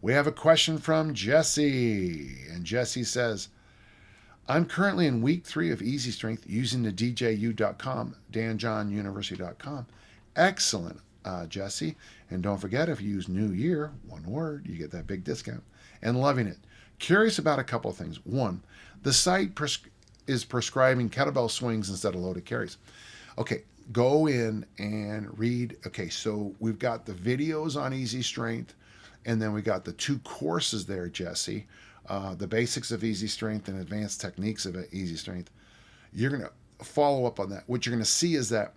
We have a question from Jesse. And Jesse says, I'm currently in week 3 of Easy Strength using the DJU.com, danjohnuniversity.com. Excellent, Jesse. And don't forget, if you use New Year, one word, you get that big discount. And loving it. Curious about a couple of things. One, the site is prescribing kettlebell swings instead of loaded carries. Okay, go in and read. Okay, so we've got the videos on Easy Strength, and then we got the 2 courses there, Jesse. The basics of Easy Strength and advanced techniques of Easy Strength. You're going to follow up on that. What you're going to see is that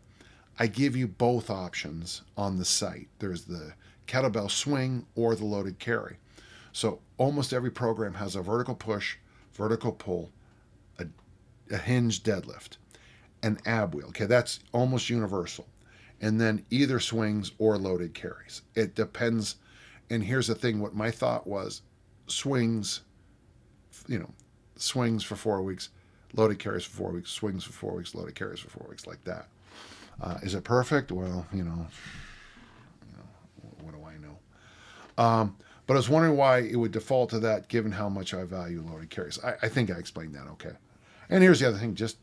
I give you both options on the site. There's the kettlebell swing or the loaded carry. So almost every program has a vertical push, vertical pull, a hinge deadlift, an ab wheel. Okay, that's almost universal. And then either swings or loaded carries. It depends. And here's the thing, what my thought was, swings, swings for 4 weeks, loaded carries for 4 weeks, swings for 4 weeks, loaded carries for 4 weeks, like that. Is it perfect? Well, what do I know? But I was wondering why it would default to that given how much I value loaded carries. I think I explained that okay. And here's the other thing, just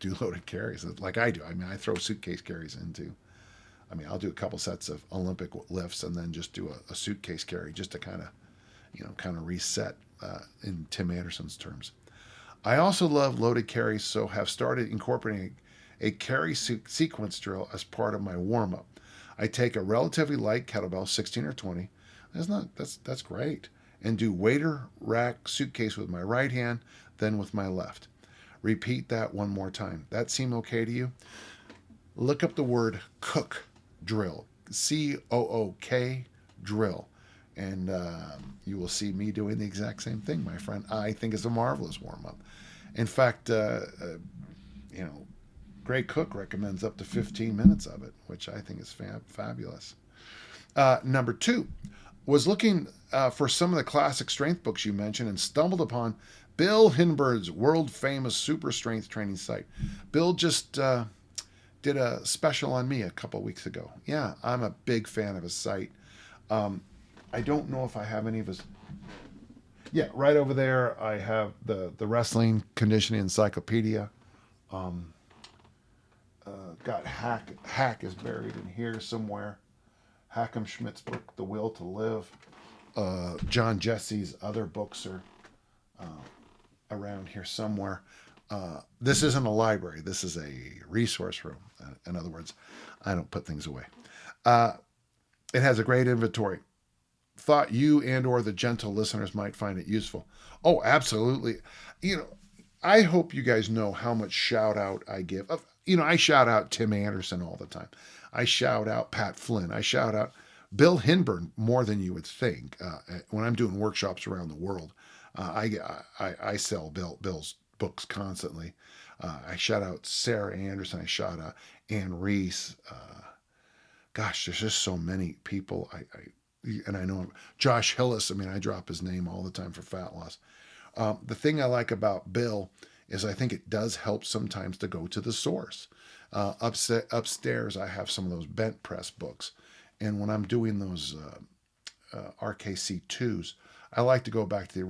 do loaded carries like I do. I mean, I throw suitcase carries into. I'll do a couple sets of Olympic lifts and then just do a suitcase carry just to kind of reset in Tim Anderson's terms. I also love loaded carries, so have started incorporating a carry sequence drill as part of my warm-up. I take a relatively light kettlebell, 16 or 20. That's great. And do waiter rack suitcase with my right hand, then with my left. Repeat that one more time. That seem okay to you? Look up the word cook drill, COOK drill, and you will see me doing the exact same thing, my friend. I think it's a marvelous warm-up. In fact, Greg Cook recommends up to 15 minutes of it, which I think is fabulous. Number 2, was looking for some of the classic strength books you mentioned and stumbled upon Bill Hinberg's world-famous super strength training site. Bill just did a special on me a couple weeks ago. Yeah, I'm a big fan of his site. I don't know if I have any of his... Yeah, right over there I have the Wrestling Conditioning Encyclopedia. Got Hack is buried in here somewhere. Hackham Schmidt's book, The Will to Live. John Jesse's other books are around here somewhere. This isn't a library. This is a resource room. In other words, I don't put things away. It has a great inventory. Thought you and or the gentle listeners might find it useful. Oh, absolutely. I hope you guys know how much shout out I give. I shout out Tim Anderson all the time. I shout out Pat Flynn. I shout out Bill Hinberg more than you would think. When I'm doing workshops around the world, I sell Bill's books constantly. I shout out Sarah Anderson. I shout out Ann Reese. Gosh, there's just so many people. And I know Josh Hillis. I drop his name all the time for fat loss. The thing I like about Bill is I think it does help sometimes to go to the source. Upstairs, I have some of those bent press books. And when I'm doing those RKC2s, I like to go back to the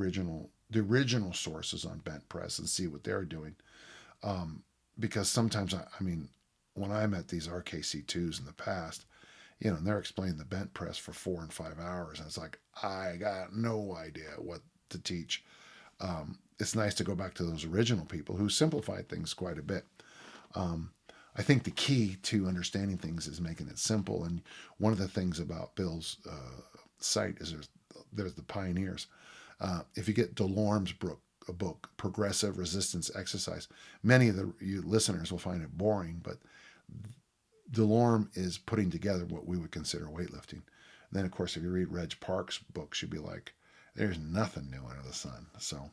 original sources on bent press and see what they're doing. Because sometimes, when I'm at these RKC2s in the past, and they're explaining the bent press for 4 and 5 hours, and it's like, I got no idea what to teach. It's nice to go back to those original people who simplified things quite a bit. I think the key to understanding things is making it simple. And one of the things about Bill's site is there's the pioneers. If you get DeLorme's book, Progressive Resistance Exercise, many of you listeners will find it boring, but DeLorme is putting together what we would consider weightlifting. And then, of course, if you read Reg Park's books, you'd be like, there's nothing new under the sun. So